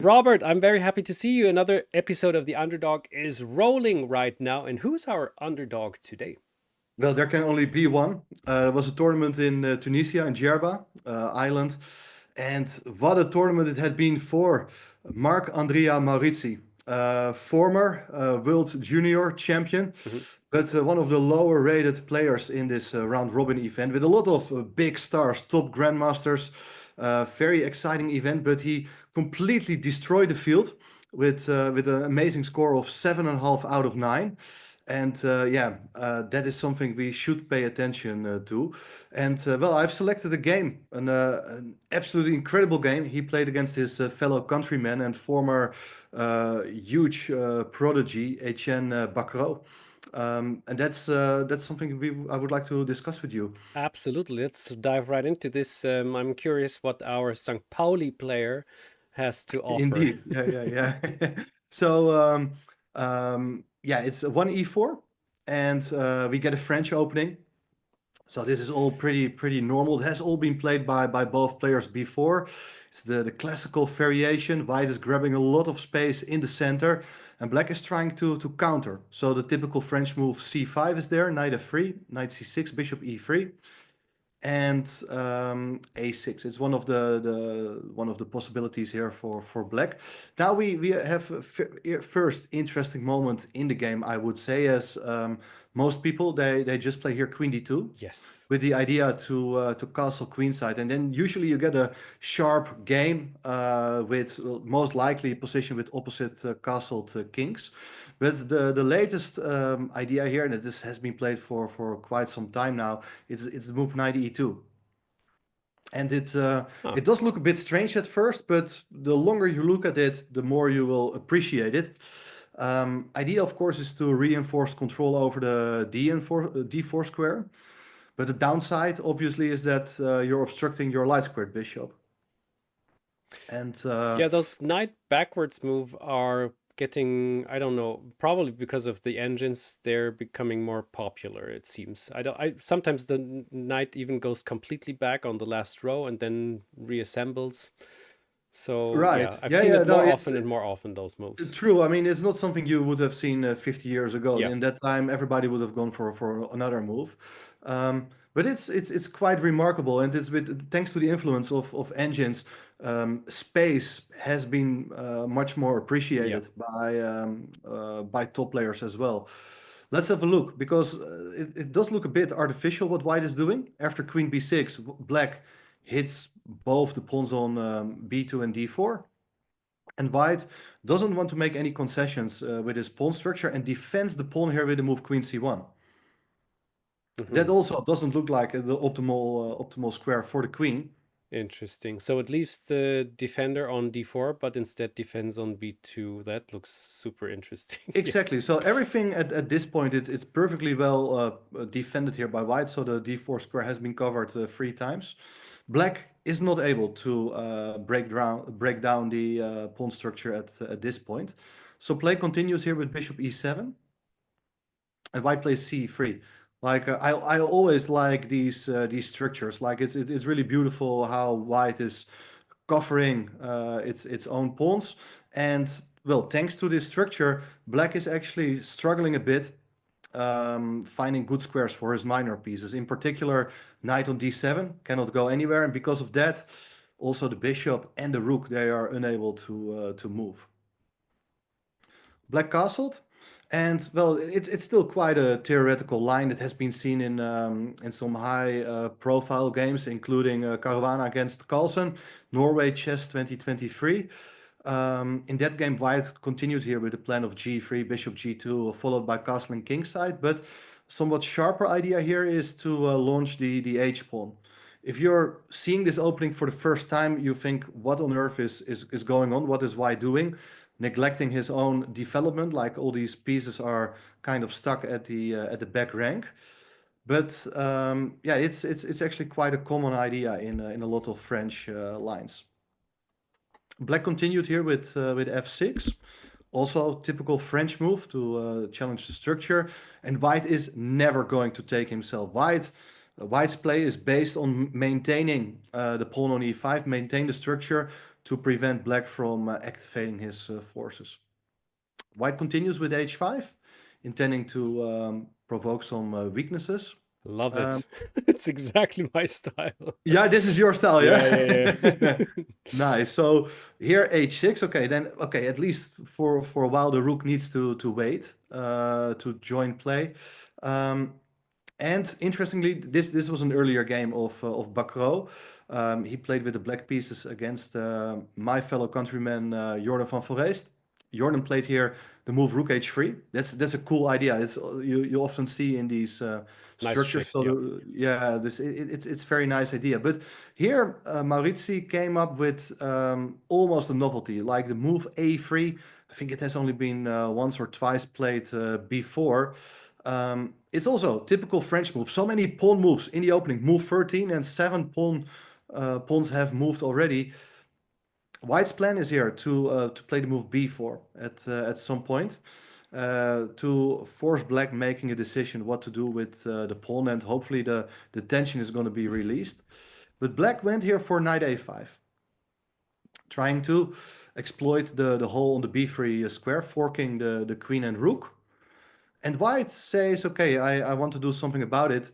Robert, I'm very happy to see you. Another episode of the Underdog is rolling right now. And who's our underdog today? Well, there can only be one. There was a tournament in Tunisia, in Djerba island. And what a tournament it had been for Marc'Andria Maurizzi, former world junior champion, Mhm. but one of the lower rated players in this round robin event with a lot of big stars, top grandmasters. Very exciting event, but he completely destroyed the field with an amazing score of 7.5 out of 9. And that is something we should pay attention to. And well, I've selected a game, an absolutely incredible game. He played against his fellow countryman and former huge prodigy, Etienne Bacrot. And that's something I would like to discuss with you. Absolutely. Let's dive right into this. I'm curious what our St. Pauli player has to offer. Indeed, yeah. So yeah, it's a 1e4, and we get a French opening. So this is all pretty normal. It has all been played by both players before. It's the classical variation. White is grabbing a lot of space in the center, and black is trying to counter. So the typical French move c5 is there, knight f3, knight c6, bishop e3, and a6. It's one of the possibilities here for black. Now we have a first interesting moment in the game, I would say, as most people they just play here queen d2 Yes. with the idea to castle queenside, and then usually you get a sharp game with most likely position with opposite castled kings. But the latest idea here, and this has been played for quite some time now, it's the move knight e2. And it does look a bit strange at first, but the longer you look at it, the more you will appreciate it. Idea, of course, is to reinforce control over the d4 square. But the downside, obviously, is that you're obstructing your light squared bishop. And Yeah, those knight backwards move are getting, I don't know, probably because of the engines, they're becoming more popular, it seems. I sometimes the knight even goes completely back on the last row and then reassembles. So right, yeah, I've seen yeah, it no, more it's often and more often, those moves. true. I mean, it's not something you would have seen 50 years ago. Yeah. In that time, everybody would have gone for another move. But it's quite remarkable, and it's with thanks to the influence of engines, space has been much more Yeah. appreciated by top players as well. Let's have a look because it does look a bit artificial what White is doing. After Queen b6, Black hits both the pawns on b2 and d4. And White doesn't want to make any concessions with his pawn structure and defends the pawn here with the move Queen c1. That Hmm. also doesn't look like the optimal square for the queen. Interesting. So it leaves the defender on d4, but instead defends on b2. That looks super interesting. Yeah. Exactly. So everything at this point, it's perfectly well defended here by White. So the d4 square has been covered 3 times. Black is not able to break down the pawn structure at this point. So play continues here with bishop e7. And White plays c3. Like I always like these structures. Like it's really beautiful how White is covering its own pawns. And well, thanks to this structure, Black is actually struggling a bit, finding good squares for his minor pieces. In particular, knight on d7 cannot go anywhere, and because of that, also the bishop and the rook they are unable to move. Black castled. And well, it's still quite a theoretical line that has been seen in some high profile games, including Caruana against Carlsen, Norway Chess 2023. In that game, White continued here with the plan of g3, bishop g2, followed by castling kingside. But somewhat sharper idea here is to launch the h pawn. If you're seeing this opening for the first time, you think, what on earth is going on? What is White doing? Neglecting his own development, like all these pieces are kind of stuck at the back rank. But yeah, it's actually quite a common idea in a lot of French lines. Black continued here with f6. Also, typical French move to challenge the structure. And White is never going to take himself. White's play is based on maintaining the pawn on e5, maintain the structure, to prevent black from activating his forces. White continues with h5, intending to provoke some weaknesses. Love Um, it. It's exactly my style. yeah, this is your style, Yeah, yeah, yeah? yeah. Nice. So here h6, okay, then, okay, at least for a while the rook needs to wait to join play. Um, and interestingly, this was an earlier game of Bacrot. He played with the black pieces against my fellow countryman Jordan van Foreest. Jordan played here the move rook h3. That's a cool idea. It's you often see in these Nice structures. shift, So yeah. yeah, it's very nice idea. But here Maurizzi came up with almost a novelty, like the move a3. I think it has only been once or twice played before. It's also typical French move. So many pawn moves in the opening. Move 13 and 7 pawns have moved already. White's plan is here to play the move b4 at some point to force black making a decision what to do with the pawn, and hopefully the tension is going to be released. But black went here for knight a5, trying to exploit the hole on the b3 square, forking the queen and rook. And white says, okay, I want to do something about it.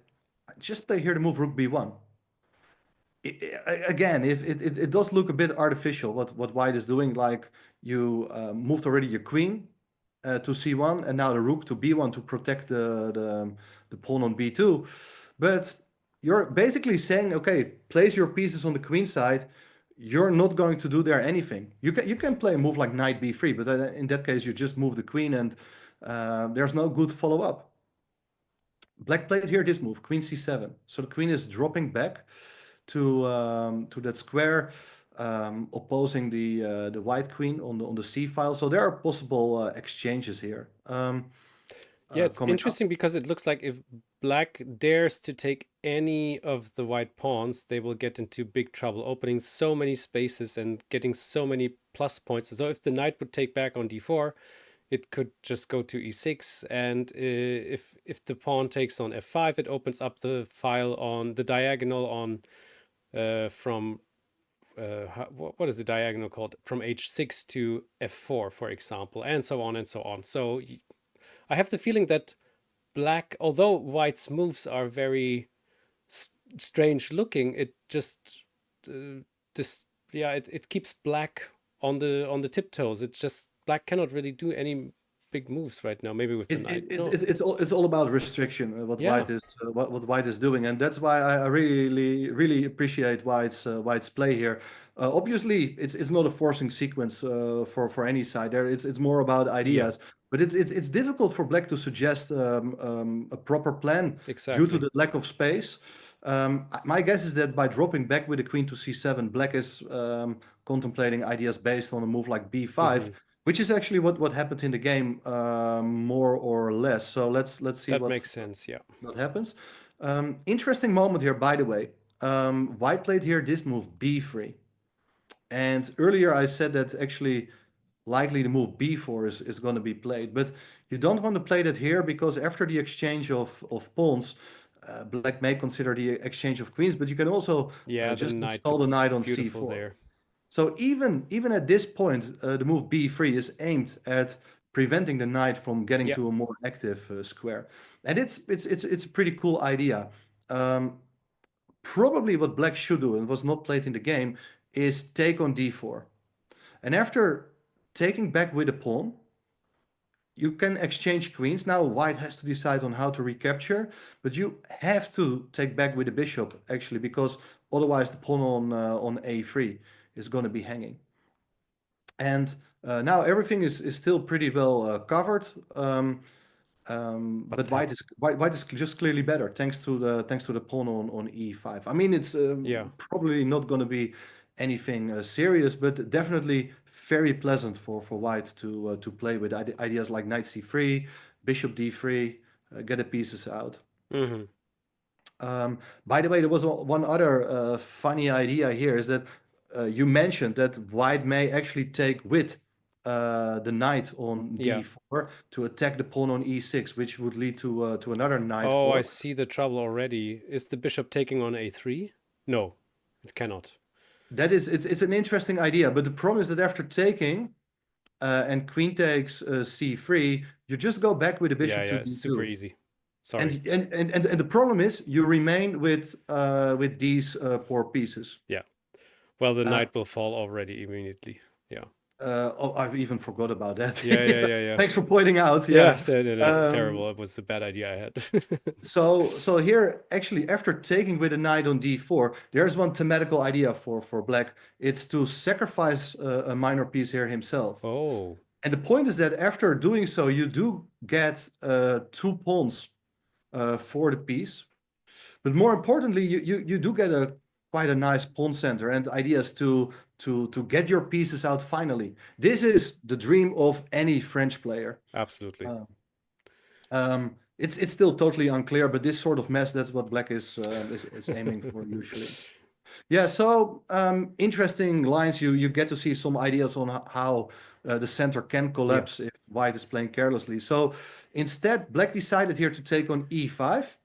Just play here the move rook b1. Again, if it does look a bit artificial what white is doing, like you moved already your queen to c1 and now the rook to b1 to protect the pawn on b2. But you're basically saying, okay, place your pieces on the queen side. You're not going to do there anything. You can play a move like knight b3, but in that case you just move the queen and there's no good follow-up. Black played here this move, queen c7. So the queen is dropping back to that square, opposing the white queen on the c file. So there are possible exchanges here Yeah, it's coming up. interesting because it looks like if black dares to take any of the white pawns, they will get into big trouble, opening so many spaces and getting so many plus points. So if the knight would take back on d4, it could just go to e6, and if the pawn takes on f5, it opens up the file on the diagonal on from what is the diagonal called, from h6 to f4, for example, and so on and so on. So I have the feeling that black, although white's moves are very strange looking, it just this yeah, it keeps black on the tiptoes. It just black cannot really do any big moves right now. Maybe with the It, knight. it, it, No. it's all about restriction. What Yeah, white is what white is doing, and that's why I really appreciate white's play here. Obviously, it's not a forcing sequence for any side. There, it's more about yeah, ideas. But it's difficult for black to suggest a proper plan due to exactly. the lack of space. My guess is that by dropping back with the queen to c7, black is contemplating ideas based on a move like b5, Hmm. which is actually what happened in the game, more or less. So let's see That makes sense. Yeah. what happens. Interesting moment here, by the way. White played here this move b3, and earlier I said that actually likely the move b4 is going to be played, but you don't want to play that here because after the exchange of pawns, black may consider the exchange of queens, but you can also Yeah, the just knight install the looks knight on beautiful c4. there. So even at this point, the move b3 is aimed at preventing the knight from getting Yeah. to a more active square, and it's a pretty cool idea. Um, Probably what black should do, and was not played in the game, is take on d4, and after taking back with a pawn, you can exchange queens. Now white has to decide on how to recapture, but you have to take back with the bishop actually, because otherwise the pawn on a3 is going to be hanging. And now everything is still pretty well covered. But But white is just clearly better thanks to the pawn on e5. I mean, it's yeah. probably not going to be anything serious, but definitely very pleasant for white to play with ideas like knight c3, bishop d3, get the pieces out. Hmm. By the way, there was one other funny idea here is that you mentioned that white may actually take with the knight on Yeah. d4 to attack the pawn on e6, which would lead to another knight Oh, I fork. see the trouble already. Is the bishop taking on a3? No, it cannot. it's an interesting idea, but the problem is that after taking and queen takes c3, you just go back with the Yeah, bishop yeah, to it's super d2. easy. Sorry. And the problem is you remain with these poor pieces. Yeah. Well, the Uh, knight will fall already immediately. Yeah. oh, I've even forgot about that. Yeah, yeah, yeah, yeah. Thanks for pointing out. Yeah, Yeah. so, no, no, it's Um, terrible. It was a bad idea I had. so here, actually, after taking with a knight on d4, there's one thematical idea for black. It's to sacrifice a minor piece here himself. Oh, And the point is that after doing so, you do get 2 pawns for the piece. But more importantly, you do get quite a nice pawn center and ideas to get your pieces out finally. This is the dream of any French player. absolutely. It's still totally unclear, but this sort of mess, that's what black is aiming for usually. Yeah, so interesting lines. You get to see some ideas on how the center can Yeah. collapse if white is playing carelessly. So instead, black decided here to take on e5.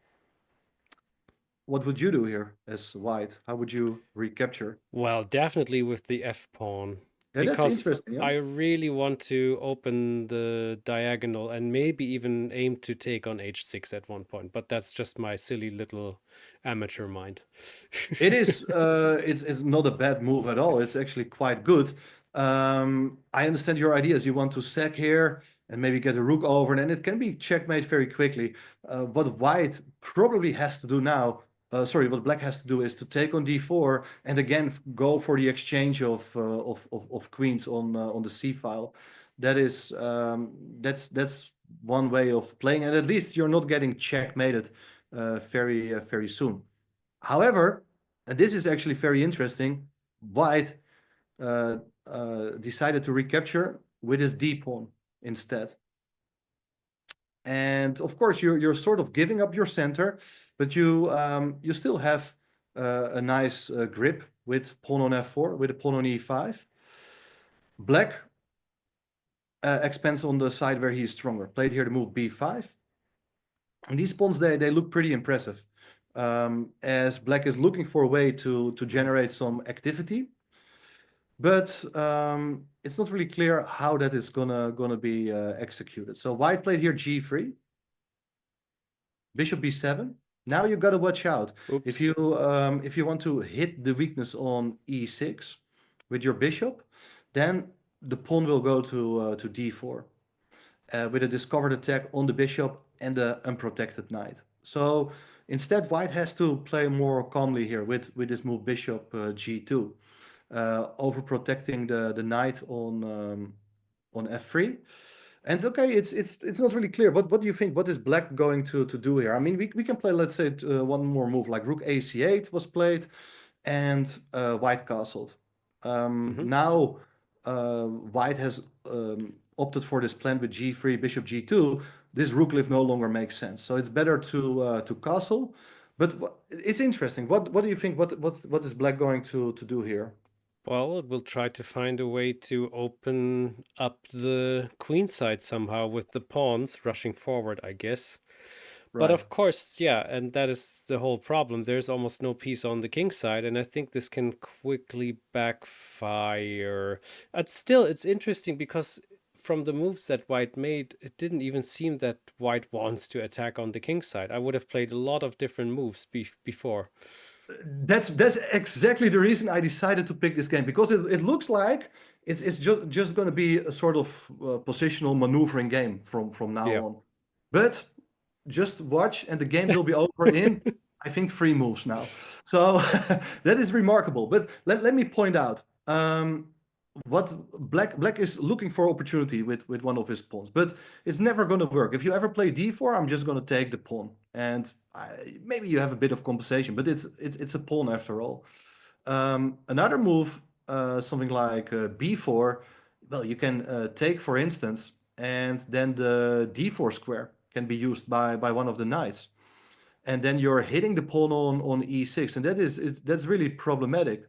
What would you do here as white? How would you recapture? Well, definitely with the F pawn, Yeah, that's because interesting. Yeah? I really want to open the diagonal and maybe even aim to take on h6 at one point, but that's just my silly little amateur mind. It is. It's not a bad move at all. It's actually quite good. I understand your ideas. You want to sack here and maybe get a rook over, and then it can be checkmate very quickly. What white probably has to do now, sorry, what black has to do is to take on d4 and again go for the exchange of queens on the c file. That is that's one way of playing, and at least you're not getting checkmated very soon. However, and this is actually very interesting, white decided to recapture with his d pawn instead. And of course, you're sort of giving up your center, but you still have a nice grip with pawn on f4, with a pawn on e5. Black expands on the side where he is stronger. Played here the move b5. And these pawns, they look pretty impressive. As black is looking for a way to generate some activity, but it's not really clear how that is gonna be executed. So white played here g3, bishop b7. Now you gotta watch out. If Oops. you want to hit the weakness on e6 with your bishop, then the pawn will go to d4 with a discovered attack on the bishop and the unprotected knight. So instead, white has to play more calmly here with this move bishop g2, overprotecting the knight on f3. And okay, it's not really clear. What do you think? What is black going to do here? I mean, we can play, let's say, one more move, like rook ac8 was played, and white castled. Hmm. Now white has opted for this plan with g3, bishop g2. This rook lift no longer makes sense. So it's better to castle. But it's interesting. What do you think? What is black going to do here? Well, it will try to find a way to open up the queen side somehow with the pawns rushing forward, I guess. But Right. of course, yeah, and that is the whole problem. There's almost no piece on the king side, and I think this can quickly backfire. Still, it's interesting because from the moves that white made, it didn't even seem that white wants to attack on the king side. I would have played a lot of different moves before. That's exactly the reason I decided to pick this game, because it looks like it's just going to be a sort of positional maneuvering game from now Yeah. on. But just watch, and the game will be over in, I think, 3 moves now. So that is remarkable. But let me point out what black is looking for opportunity with one of his pawns, but it's never going to work. If you ever play d4, I'm just going to take the pawn, and maybe you have a bit of compensation, but it's a pawn after all. Another move, something like b4, well, you can take, for instance, and then the d4 square can be used by one of the knights, and then you're hitting the pawn on e6, and that's really problematic.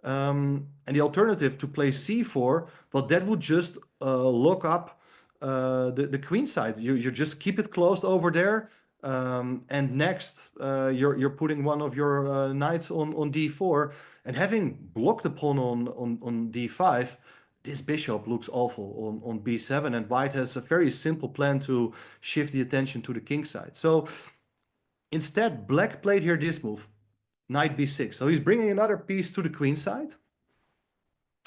And the alternative to play c4, well, that would just lock up the queen side. You just keep it closed over there. And next, you're putting one of your knights on d4, and having blocked the pawn on d5, this bishop looks awful on b7, and white has a very simple plan to shift the attention to the king side. So instead, black played here this move, knight b6. So he's bringing another piece to the queen side.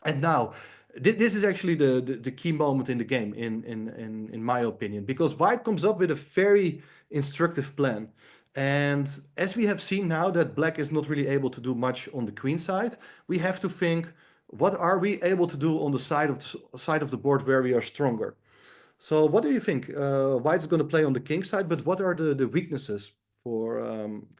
And now, this is actually the key moment in the game, in my opinion, because white comes up with a very instructive plan. And as we have seen now that black is not really able to do much on the queen side, we have to think, what are we able to do on the side of the board where we are stronger? So what do you think? White's going to play on the king side, but what are the weaknesses for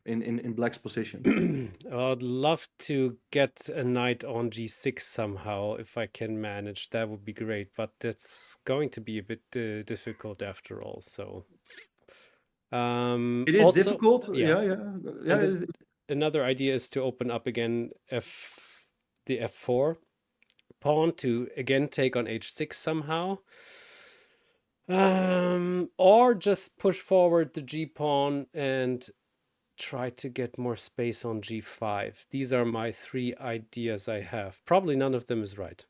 in black's position? I'd love to get a knight on g6 somehow if I can manage. That would be great, but that's going to be a bit difficult after all. So, It is also, difficult. yeah. Yeah. And another idea is to open up again the f4 pawn to again take on h6 somehow. Or just push forward the g pawn and try to get more space on g5. These are my 3 ideas I have. Probably none of them is right.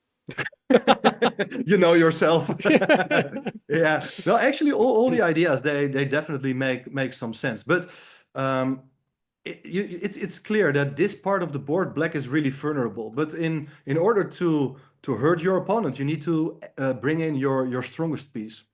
You know yourself. Yeah. No, actually, all the ideas they definitely make some sense. But it's clear that this part of the board, black is really vulnerable. But in order to hurt your opponent, you need to bring in your strongest piece.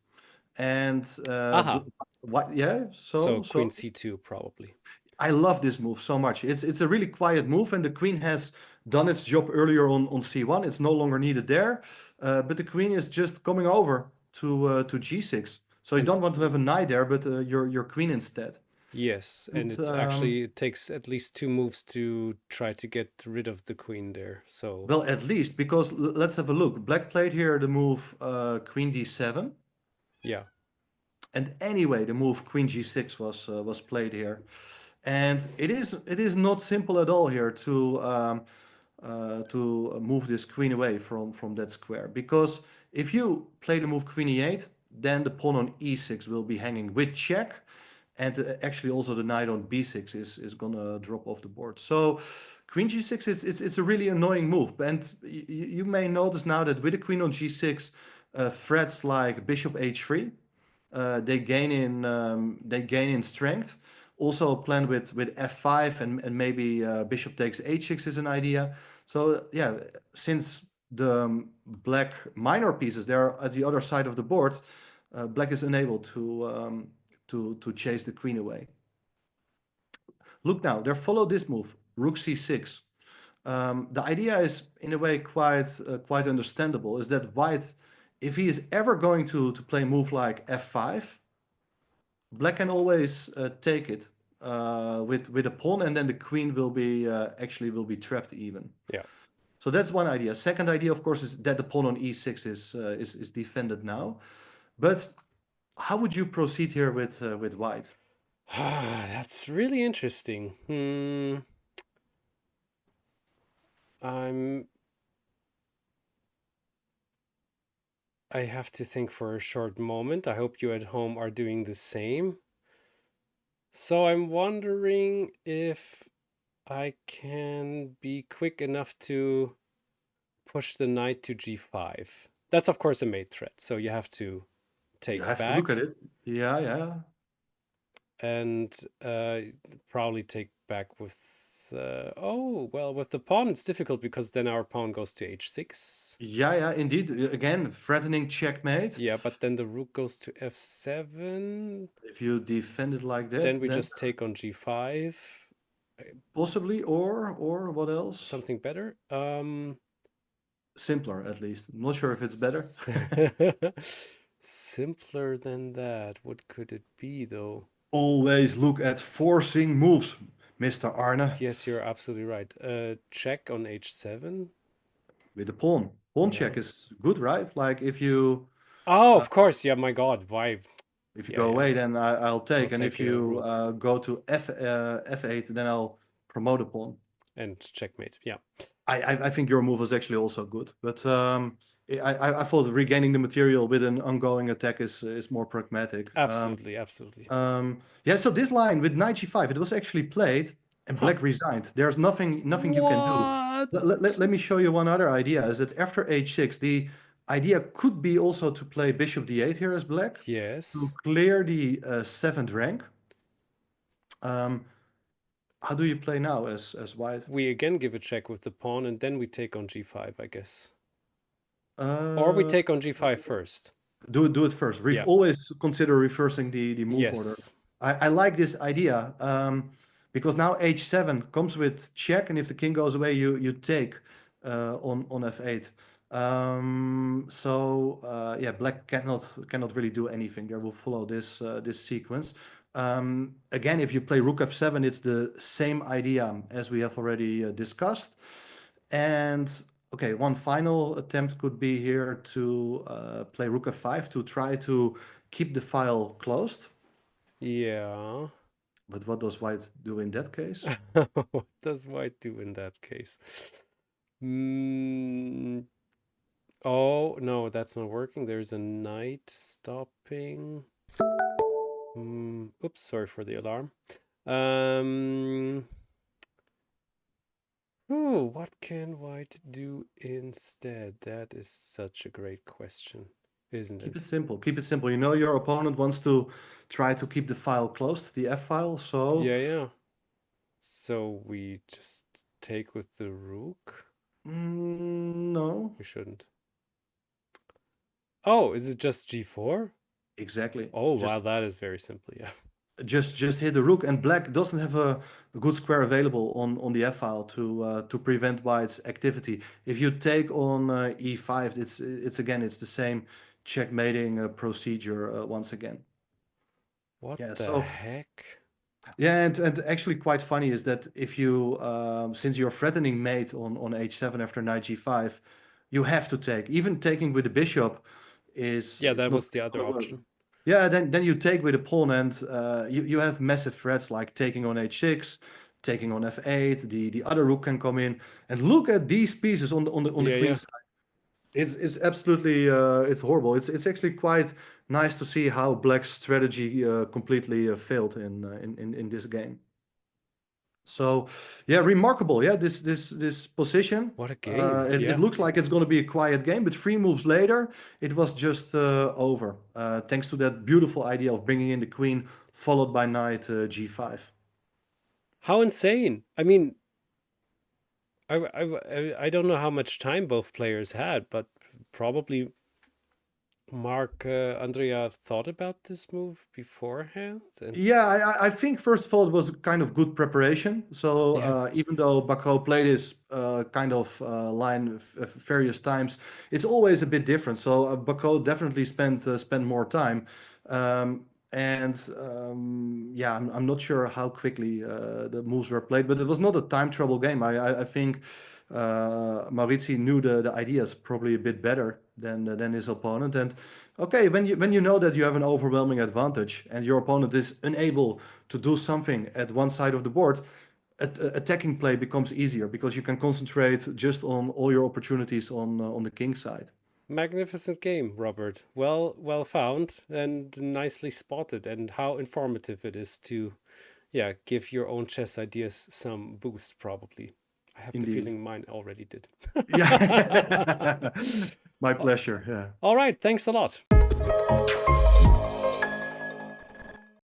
And Aha. what? Yeah. So queen c2 probably. I love this move so much. It's a really quiet move, and the queen has done its job earlier on c1. It's no longer needed there, but the queen is just coming over to g6. So you don't want to have a knight there, but your queen instead. Yes, and it's actually, it takes at least 2 moves to try to get rid of the queen there. So well, at least, because let's have a look. Black played here the move queen d7. yeah. And anyway, the move queen g6 was played here. And it is not simple at all here to move this queen away from that square, because if you play the move queen e8, then the pawn on e6 will be hanging with check, and actually also the knight on b6 is gonna drop off the board. So queen g6 it's a really annoying move, and you may notice now that with the queen on g6, threats like bishop h3, they gain in strength. Also planned with f5 and maybe bishop takes h6 is an idea. So yeah, since the black minor pieces they're at the other side of the board, black is unable to chase the queen away. Look now, they follow this move, rook c6. The idea is in a way quite understandable. Is that white, if he is ever going to play a move like f5, black can always take it with a pawn, and then the queen will be actually trapped even. Yeah. So that's one idea. Second idea, of course, is that the pawn on e6 is defended now. But how would you proceed here with white? That's really interesting. I have to think for a short moment. I hope you at home are doing the same. So I'm wondering if I can be quick enough to push the knight to g5. That's of course a mate threat, so you have to take You have back. to look at it. Yeah. And probably take back with oh well, with the pawn it's difficult because then our pawn goes to h6. Yeah, indeed. Again, threatening checkmate. Yeah, but then the rook goes to f7. If you defend it like that, Then we just take on g5. Possibly, or what else? Something better. Simpler, at least. I'm not sure if it's better. Simpler than that. What could it be, though? Always look at forcing moves, Mr. Arne. Yes, you're absolutely right. Check on h7. With the pawn. Pawn check is good, right? Like if you... Oh, of course. Yeah, my God. Why? If you go away, then I'll take. I'll and take if you go to f8, then I'll promote a pawn. And checkmate, yeah. I think your move was actually also good. But I thought regaining the material with an ongoing attack is more pragmatic. Absolutely, absolutely. Yeah, so this line with knight g5, it was actually played and Huh. black resigned. There's nothing you can do. What? Let me show you one other idea, is that after h6, the idea could be also to play bishop d8 here as black to Yes. clear the seventh rank. How do you play now as white? We again give a check with the pawn, and then we take on g5, I guess. Or we Uh, take on g5 first. do it first. Yeah. Always consider reversing the move order. Yes. I like this idea because now h7 comes with check, and if the king goes away, you take on f8. Yeah, black cannot really do anything. There will follow this sequence. Again, if you play rook f7, it's the same idea as we have already discussed. And okay, one final attempt could be here to play rook f5 to try to keep the file closed. Yeah. But what does white do in that case? What does white do in that case? Mm, oh, no, that's not working. There's a knight stopping. Oops, sorry for the alarm. What can white do instead? That is such a great question, isn't Keep it? it simple. Keep it simple. You know your opponent wants to try to keep the file closed, the F file. So Yeah. So we just take with the rook? no, We shouldn't. Oh, is it just g4? exactly. Oh, wow, Just that is very simple, yeah. just hit the rook, and black doesn't have a good square available on the F file to prevent white's activity. If you take on E5, it's the same checkmating procedure once again. What Yeah. the heck? Yeah, and actually quite funny is that if you since you're threatening mate on h7 after knight g5, you have to take. Even taking with the bishop is Yeah, it's that not was the other gonna work. option. Yeah, then you take with a pawn, and you have massive threats like taking on h6, taking on f8. The other rook can come in, and look at these pieces on the queen Yeah. side. It's absolutely it's horrible. It's actually quite nice to see how black's strategy completely failed in this game. So yeah, remarkable. Yeah, this position. What a game. It Yeah. looks like it's going to be a quiet game, but 3 moves later, it was just over. Thanks to that beautiful idea of bringing in the queen, followed by knight g5. How insane. I mean, I don't know how much time both players had, but probably Andrea thought about this move beforehand. And Yeah, I think first of all it was kind of good preparation. So yeah, even though Bacrot played this kind of line various times, it's always a bit different. So Bacrot definitely spent more time, yeah, I'm not sure how quickly the moves were played, but it was not a time trouble game. I think Maurizzi knew the ideas probably a bit better than his opponent. And okay, when you know that you have an overwhelming advantage and your opponent is unable to do something at one side of the board, attacking play becomes easier because you can concentrate just on all your opportunities on the king side. magnificent game, Robert. Well found and nicely spotted, and how informative it is to, yeah, give your own chess ideas some boost, probably. I have the Indeed. feeling mine already did. Yeah. My pleasure. Yeah. All right, thanks a lot.